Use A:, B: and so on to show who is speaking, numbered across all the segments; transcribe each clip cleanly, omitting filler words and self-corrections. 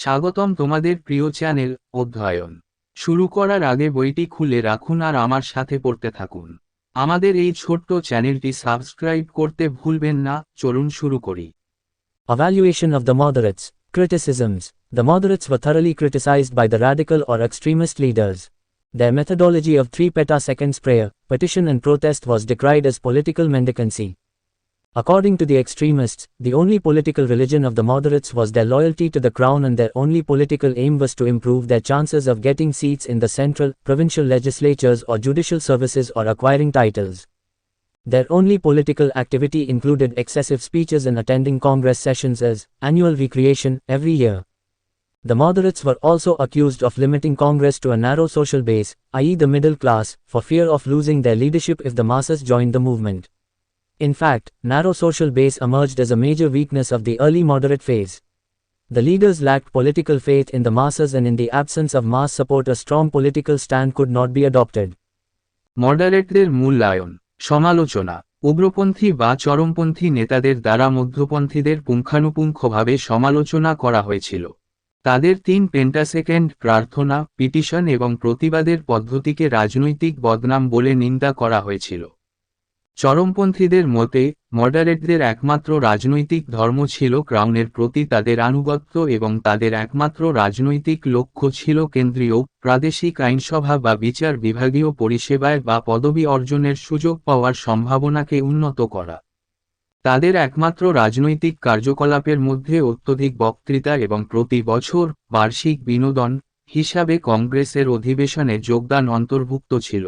A: স্বাগতম তোমাদের প্রিয় চ্যানেল অধ্যয়ন। শুরু করার আগে বইটি খুলে রাখুন আর আমার সাথে পড়তে থাকুন। আমাদের এই ছোট্ট চ্যানেলটি সাবস্ক্রাইব করতে ভুলবেন না। চলুন শুরু করি।
B: Evaluation of the moderates. Criticisms. The moderates were thoroughly criticized by the radical or extremist leaders. Their methodology of 3 petaseconds prayer, petition and protest was decried as political mendicancy. According to the extremists, the only political religion of the moderates was their loyalty to the crown, and their only political aim was to improve their chances of getting seats in the central, provincial legislatures or judicial services or acquiring titles. Their only political activity included excessive speeches and attending Congress sessions as annual recreation every year. The moderates were also accused of limiting Congress to a narrow social base, i.e. the middle class, for fear of losing their leadership if the masses joined the movement. In fact, narrow social base emerged as a major weakness of the early moderate phase. The leaders lacked political faith in the masses, and in the absence of mass support a strong political stand could not be adopted.
A: মডারেটদের মূল্যায়ন, সমালোচনা। উগ্রপন্থী বা চরমপন্থী নেতাদের দ্বারা মধ্যপন্থীদের পুঙ্খানুপুঙ্খভাবে সমালোচনা করা হয়েছিল। তাদের 3 পেন্টাসেকেন্ড প্রার্থনা, পিটিশন এবং প্রতিবাদের পদ্ধতিকে রাজনৈতিক বদনাম বলে নিন্দা করা হয়েছিল। চরমপন্থীদের মতে, মডারেটদের একমাত্র রাজনৈতিক ধর্ম ছিল ক্রাউনের প্রতি তাদের আনুগত্য এবং তাদের একমাত্র রাজনৈতিক লক্ষ্য ছিল কেন্দ্রীয়, প্রাদেশিক আইনসভা বা বিচার বিভাগীয় পরিষেবায় বা পদবি অর্জনের সুযোগ পাওয়ার সম্ভাবনাকে উন্নত করা। তাদের একমাত্র রাজনৈতিক কার্যকলাপের মধ্যে অত্যধিক বক্তৃতা এবং প্রতি বছর বার্ষিক বিনোদন হিসাবে কংগ্রেসের অধিবেশনে যোগদান অন্তর্ভুক্ত ছিল।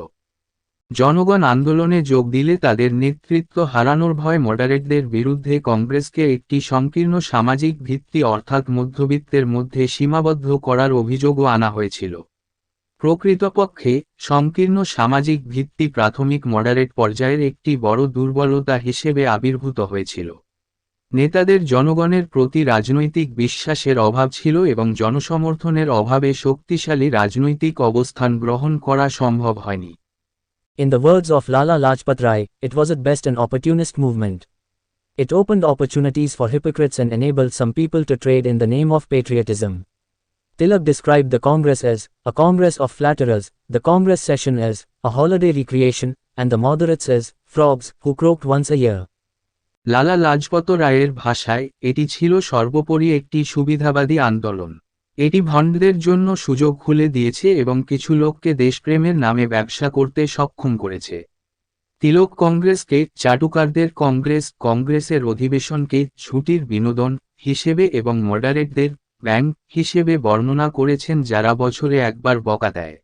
A: জনগণ আন্দোলনে যোগ দিলে তাদের নেতৃত্ব হারানোর ভয় মডারেটদের বিরুদ্ধে কংগ্রেসকে একটি সংকীর্ণ সামাজিক ভিত্তি অর্থাৎ মধ্যবিত্তের মধ্যে সীমাবদ্ধ করার অভিযোগও আনা হয়েছিল। প্রকৃতপক্ষে সংকীর্ণ সামাজিক ভিত্তি প্রাথমিক মডারেট পর্যায়ের একটি বড় দুর্বলতা হিসেবে আবির্ভূত হয়েছিল। নেতাদের জনগণের প্রতি রাজনৈতিক বিশ্বাসের অভাব ছিল এবং জনসমর্থনের অভাবে শক্তিশালী রাজনৈতিক অবস্থান গ্রহণ করা সম্ভব হয়নি।
B: In the words of Lala Lajpat Rai, it was at best an opportunist movement. It opened opportunities for hypocrites and enabled some people to trade in the name of patriotism. Tilak described the Congress as a Congress of flatterers, the Congress session as a holiday recreation, and the moderates as frogs who croaked once a year.
A: Lala Lajpat রায়ের ভাষায়, এটি ছিল সর্বোপরি একটি সুবিধাবাদী আন্দোলন। এটি ভণ্ডদের জন্য সুযোগ খুলে দিয়েছে এবং কিছু লোককে দেশপ্রেমের নামে ব্যবসা করতে সক্ষম করেছে। তিলক কংগ্রেসকে চাটুকারদের কংগ্রেস, কংগ্রেসের অধিবেশনকে ছুটির বিনোদন হিসেবে এবং মডারেটদের ব্যাংক হিসেবে বর্ণনা করেছেন যারা বছরে একবার বকা দেয়।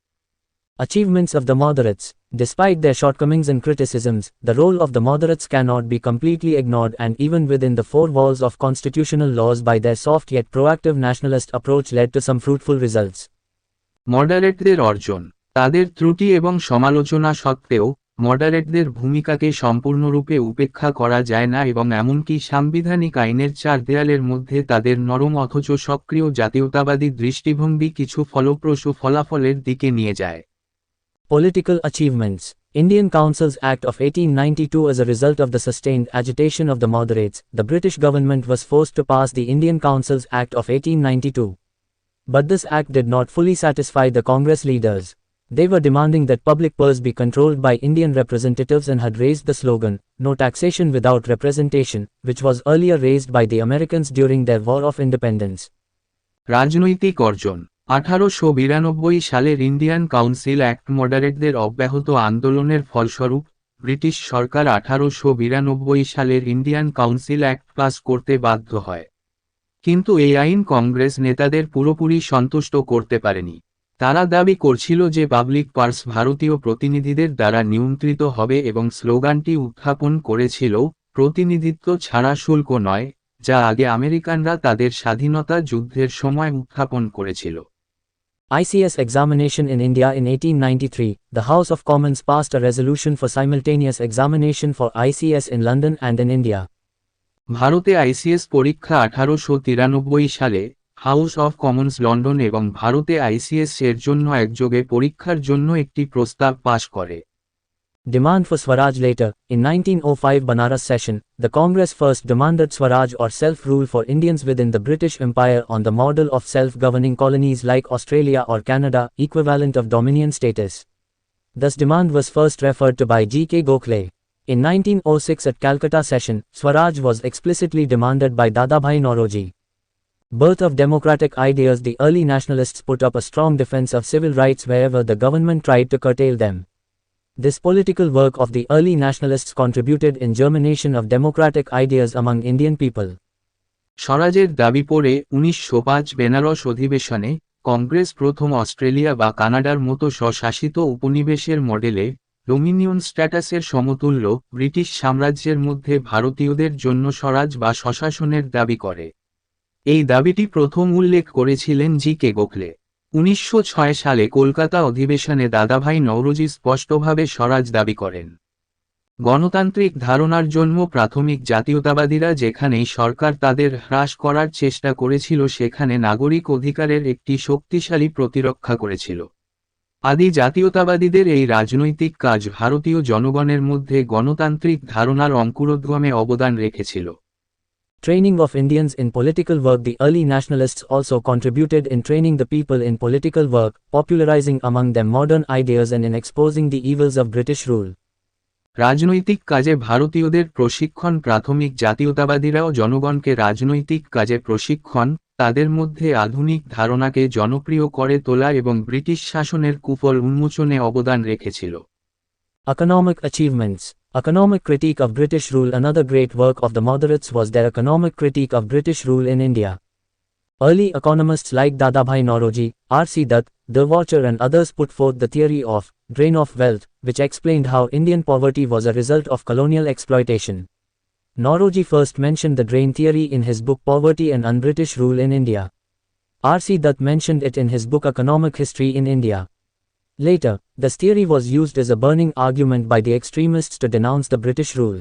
B: Achievements of the moderates. Despite their shortcomings and criticisms, the role of the moderates cannot be completely ignored, and even within the four walls of constitutional laws by their soft yet proactive nationalist approach led to some fruitful results.
A: মডারেটদের অর্জন, তাদের ত্রুটি এবং সমালোচনা সত্ত্বেও, মডারেটদের ভূমিকাকে সম্পূর্ণরূপে উপেক্ষা করা যায় না এবং এমনকি সাংবিধানিক আইনের 4 দেয়ালের মধ্যে তাদের নরম অথচ সক্রিয় জাতীয়তাবাদী দৃষ্টিভঙ্গি কিছু ফলপ্রসূ ফলাফলের দিকে নিয়ে যায়।
B: Political achievements. Indian Councils Act of 1892. As a result of the sustained agitation of the moderates, the British government was forced to pass the Indian Councils Act of 1892. But this act did not fully satisfy the Congress leaders. They were demanding that public purse be controlled by Indian representatives and had raised the slogan, "No taxation without representation," which was earlier raised by the Americans during their War of Independence.
A: রাজনৈতিক অর্জন, 1892 সালের Indian council act মডারেটদের অব্যাহত আন্দোলনের ফলস্বরূপ British সরকার 1892 সালের Indian council act pass করতে বাধ্য হয়। কিন্তু এই আইন কংগ্রেস নেতাদের পুরোপুরি সন্তুষ্ট করতে পারেনি। তারা দাবি করছিল যে পাবলিক পার্স ভারতীয় প্রতিনিধিদের দ্বারা নিয়ন্ত্রিত হবে এবং স্লোগানটি উত্থাপন করেছিল, প্রতিনিধিত্ব ছাড়া শুল্ক নয়, যা আগে আমেরিকানরা তাদের স্বাধীনতা যুদ্ধের সময় উত্থাপন করেছিল।
B: ICS examination in India. In 1893, the House of Commons passed a resolution for simultaneous examination for ICS in London and in India.
A: ভারতে আইসিএস পরীক্ষা 1893 সালে হাউস অফ কমন্স লন্ডন এবং ভারতে আইসিএস এর জন্য একযোগে পরীক্ষার জন্য একটি প্রস্তাব পাশ করে।
B: Demand for Swaraj later. In 1905 Banaras session, the Congress first demanded Swaraj or self-rule for Indians within the British Empire on the model of self-governing colonies like Australia or Canada, equivalent of dominion status. This demand was first referred to by G.K. Gokhale. In 1906 at Calcutta session, Swaraj was explicitly demanded by Dadabhai Naoroji. Birth of democratic ideas. The early nationalists put up a strong defense of civil rights wherever the government tried to curtail them. This political work of the early nationalists contributed in germination of democratic ideas among Indian people.
A: স্বরাজের দাবি পড়ে 1905 বেনারস অধিবেশনে কংগ্রেস প্রথম Australia বা কানাডার মতো স্বশাসিত উপনিবেশের মডেলে Dominion স্ট্যাটাসের সমতুল্য ব্রিটিশ সাম্রাজ্যের মধ্যে ভারতীয়দের জন্য স্বরাজ বা স্বশাসনের দাবি করে। এই দাবিটি প্রথম উল্লেখ করেছিলেন জি.কে. গোখলে। 1906 সালে কলকাতা অধিবেশনে দাদাভাই নওরোজি স্পষ্টভাবে স্বরাজ দাবি করেন। গণতান্ত্রিক ধারণার জন্ম প্রাথমিক জাতীয়তাবাদীরা যেখানেই সরকার তাদের হ্রাস করার চেষ্টা করেছিল সেখানে নাগরিক অধিকারের একটি শক্তিশালী প্রতিরক্ষা করেছিল। আদি জাতীয়তাবাদীদের এই রাজনৈতিক কাজ ভারতীয় জনগণের মধ্যে গণতান্ত্রিক ধারণার অঙ্কুরোদ্গমে অবদান রেখেছিল।
B: Training of Indians in political work. The early nationalists also contributed in training the people in political work, popularizing among them modern ideas and in exposing the evils of British rule.
A: রাজনৈতিক কাজে ভারতীয়দের প্রশিক্ষণ প্রাথমিক জাতীয়তাবাদীরাও জনগণকে রাজনৈতিক কাজে প্রশিক্ষণ, তাদের মধ্যে আধুনিক ধারণাকে জনপ্রিয় করে তোলা এবং ব্রিটিশ শাসনের কুফল উন্মোচনে অবদান রেখেছিল।
B: Economic achievements. Economic critique of British rule. Another great work of the moderates was their economic critique of British rule in India. Early economists like Dadabhai Naoroji, R.C. Dutt, De Vaucher and others put forth the theory of drain of wealth, which explained how Indian poverty was a result of colonial exploitation. Naoroji first mentioned the drain theory in his book Poverty and Un-British Rule in India. R.C. Dutt mentioned it in his book Economic History in India. Later, this theory was used as a burning argument by the extremists to denounce the British rule.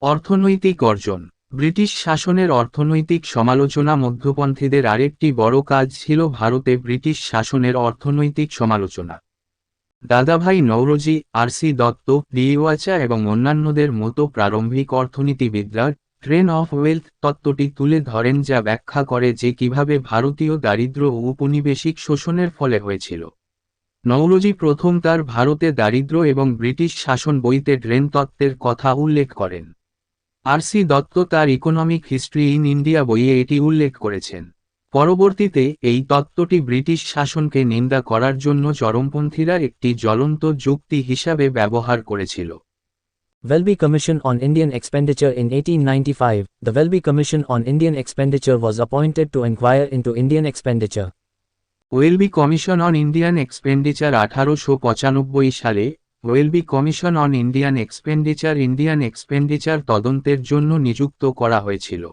A: অর্থনৈতিক অর্জন। British শাসনের অর্থনৈতিক সমালোচনা মধ্যপন্থীদের আরেকটি বড় কাজ ছিল ভারতে ব্রিটিশ শাসনের অর্থনৈতিক সমালোচনা। দাদাভাই নওরোজি, আর.সি. দত্ত, ডি. ওয়াচা এবং অন্যান্যদের মতো প্রারম্ভিক অর্থনীতিবিদরা ড্রেন অফ ওয়েলথ তত্ত্বটি তুলে ধরেন যা ব্যাখ্যা করে যে কিভাবে ভারতীয় দারিদ্র ও উপনিবেশিক শোষণের ফলে হয়েছিল। নওরোজি প্রথম তার ভারতে দারিদ্র এবং ব্রিটিশ শাসন বইতে ড্রেন তত্ত্বের কথা উল্লেখ করেন। আর.সি. দত্ত তার ইকোনমিক হিস্ট্রি ইন ইন্ডিয়া বইয়ে এটি উল্লেখ করেছেন। পরবর্তীতে এই তত্ত্বটি ব্রিটিশ শাসনকে নিন্দা করার জন্য চরমপন্থীরা একটি জ্বলন্ত যুক্তি হিসাবে ব্যবহার করেছিল।
B: Welby Commission on Indian Expenditure. In 1895, the Welby Commission on Indian Expenditure was appointed to inquire into Indian expenditure.
A: Welby commission on Indian expenditure 1895 সালে Welby commission on Indian expenditure তদন্তের জন্য নিযুক্ত করা হয়েছিল।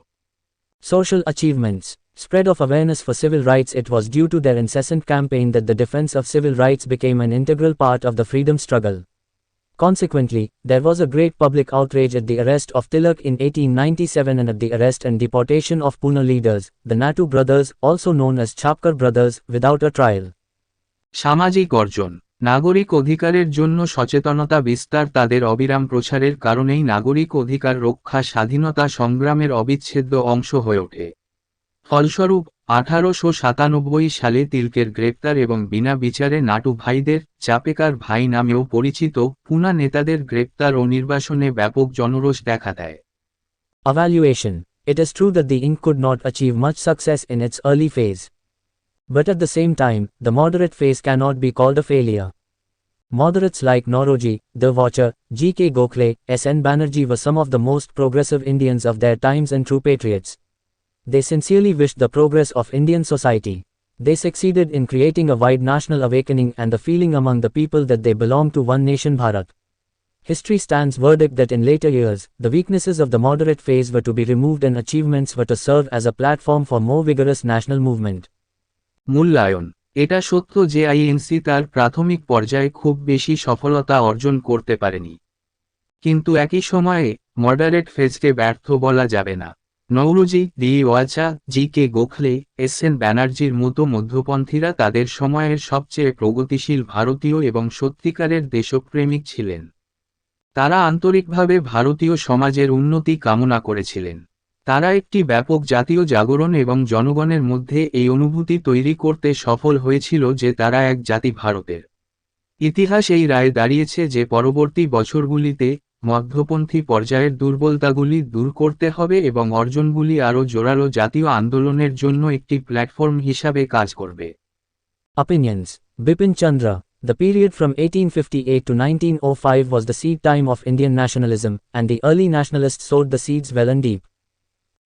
B: Social achievements. Spread of awareness for civil rights. It was due to their incessant campaign that the defense of civil rights became an integral part of the freedom struggle. Consequently, there was a great public outrage at the arrest of Tilak in 1897 and at the arrest and deportation of Pune leaders, the Natu brothers, also known as Chapkar brothers, without a trial.
A: সামাজিক অর্জন। নাগরিক অধিকারের জন্য সচেতনতা বিস্তার তাদের অবিরাম প্রচারের কারণেই নাগরিক অধিকার রক্ষা স্বাধীনতা সংগ্রামের অবিচ্ছেদ্য অংশ হয়ে ওঠে। ফলস্বরূপ 1897 সালে তিলকের গ্রেপ্তার এবং বিনা বিচারে নাটু ভাইদের, চাপেকার ভাই নামেও পরিচিত, পুনা নেতাদের গ্রেপ্তার ও নির্বাসনে ব্যাপক জনরোষ দেখা দেয়।
B: Evaluation. It is true that the Inc. could not achieve much success in its early phase. But at the same time, the moderate phase cannot be called a failure. Moderates like Naoroji, De Vaucher, G.K. Gokhale, S.N. Banerjee were some of the most progressive Indians of their times and true patriots. They sincerely wished the progress of Indian society. They succeeded in creating a wide national awakening and the feeling among the people that they belonged to one nation Bharat. History stands verdict that in later years, the weaknesses of the moderate phase were to be removed and achievements were to serve as a platform for more vigorous national movement.
A: মূল্যায়ন। এটা সত্য যে INC তার প্রাথমিক পর্যায়ে খুব বেশি সফলতা অর্জন করতে পারেনি। কিন্তু একই সময়ে মডারেট ফেজকে ব্যর্থ বলা যাবে না। নওরোজি, ডি. ওয়াচা, জি.কে. গোখলে, এস.এন. ব্যানার্জির মতো মধ্যপন্থীরা তাদের সময়ের সবচেয়ে প্রগতিশীল ভারতীয় এবং সত্যিকারের দেশপ্রেমিক ছিলেন। তারা আন্তরিকভাবে ভারতীয় সমাজের উন্নতি কামনা করেছিলেন। তারা একটি ব্যাপক জাতীয় জাগরণ এবং জনগণের মধ্যে এই অনুভূতি তৈরি করতে সফল হয়েছিল যে তারা এক জাতি ভারতের। ইতিহাস এই রায়ে দাঁড়িয়েছে যে পরবর্তী বছরগুলিতে মধ্যপন্থী পর্যায়ের দুর্বলতাগুলি দূর করতে হবে এবং অর্জনগুলি আরও জোরালো জাতীয় আন্দোলনের জন্য একটি প্ল্যাটফর্ম হিসাবে কাজ করবে।
B: Opinions. Bipin Chandra. The period from 1858 to 1905 was the seed time of Indian nationalism, and the early nationalists sowed the seeds well and deep.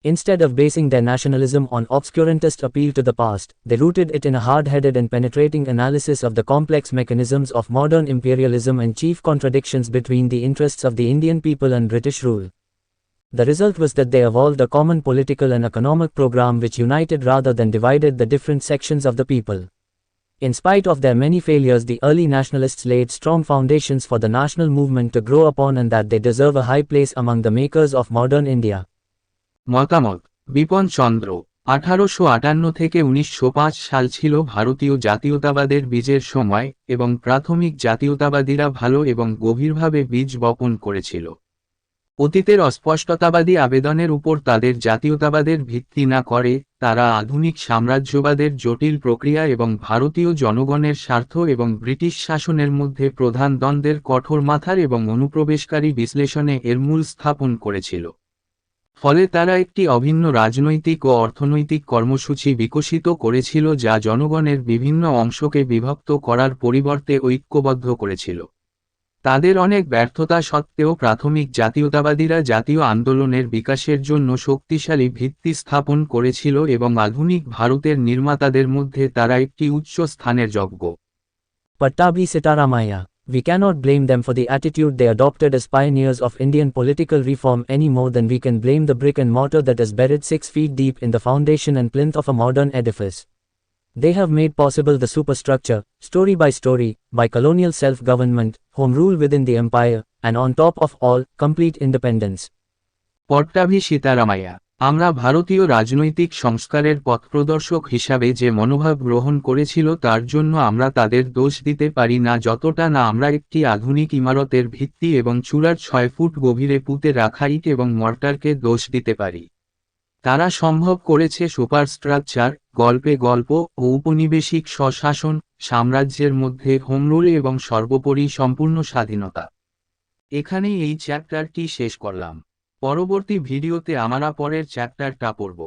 B: Instead of basing their nationalism on obscurantist appeal to the past, they rooted it in a hard-headed and penetrating analysis of the complex mechanisms of modern imperialism and chief contradictions between the interests of the Indian people and British rule. The result was that they evolved a common political and economic program which united rather than divided the different sections of the people. In spite of their many failures, the early nationalists laid strong foundations for the national movement to grow upon, and that they deserve a high place among the makers of modern India.
A: মতামত। বিপন চন্দ্র। 1858 থেকে 1905 সাল ছিল ভারতীয় জাতীয়তাবাদের বীজের সময়, এবং প্রাথমিক জাতীয়তাবাদীরা ভালো এবং গভীরভাবে বীজ বপন করেছিল। অতীতের অস্পষ্টতাবাদী আবেদনের উপর তাদের জাতীয়তাবাদের ভিত্তি না করে, তারা আধুনিক সাম্রাজ্যবাদের জটিল প্রক্রিয়া এবং ভারতীয় জনগণের স্বার্থ এবং ব্রিটিশ শাসনের মধ্যে প্রধান দ্বন্দ্বের কঠোর মাথার এবং অনুপ্রবেশকারী বিশ্লেষণে এর মূল স্থাপন করেছিল। ফলে তারা একটি অভিন্ন রাজনৈতিক ও অর্থনৈতিক কর্মসূচি বিকশিত করেছিল যা জনগণের বিভিন্ন অংশকে বিভক্ত করার পরিবর্তে ঐক্যবদ্ধ করেছিল। তাদের অনেক ব্যর্থতা সত্ত্বেও প্রাথমিক জাতীয়তাবাদীরা জাতীয় আন্দোলনের বিকাশের জন্য শক্তিশালী ভিত্তি স্থাপন করেছিল এবং আধুনিক ভারতের নির্মাতাদের মধ্যে তারা একটি উচ্চ স্থানের যোগ্য।
B: Pattabhi Sitaramaiah. We cannot blame them for the attitude they adopted as pioneers of Indian political reform any more than we can blame the brick and mortar that is buried 6 feet deep in the foundation and plinth of a modern edifice. They have made possible the superstructure, story by colonial self-government, home rule within the empire, and on top of all, complete independence.
A: পট্টাভি Sitaramayya. আমরা ভারতীয় রাজনৈতিক সংস্কারের পথপ্রদর্শক হিসাবে যে মনোভাব গ্রহণ করেছিল তার জন্য আমরা তাদের দোষ দিতে পারি না যতটা না আমরা একটি আধুনিক ইমারতের ভিত্তি এবং চূড়ার 6 ফুট গভীরে পুঁতে রাখা ইট এবং মর্টারকে দোষ দিতে পারি। তারা সম্ভব করেছে সুপারস্ট্রাকচার, গল্পে গল্প ও উপনিবেশিক স্বশাসন, সাম্রাজ্যের মধ্যে হোম রুল এবং সর্বোপরি সম্পূর্ণ স্বাধীনতা। এখানেই এই চ্যাপ্টারটি শেষ করলাম। পরবর্তী ভিডিওতে আমরা পরের চ্যাপ্টারটা পড়ব।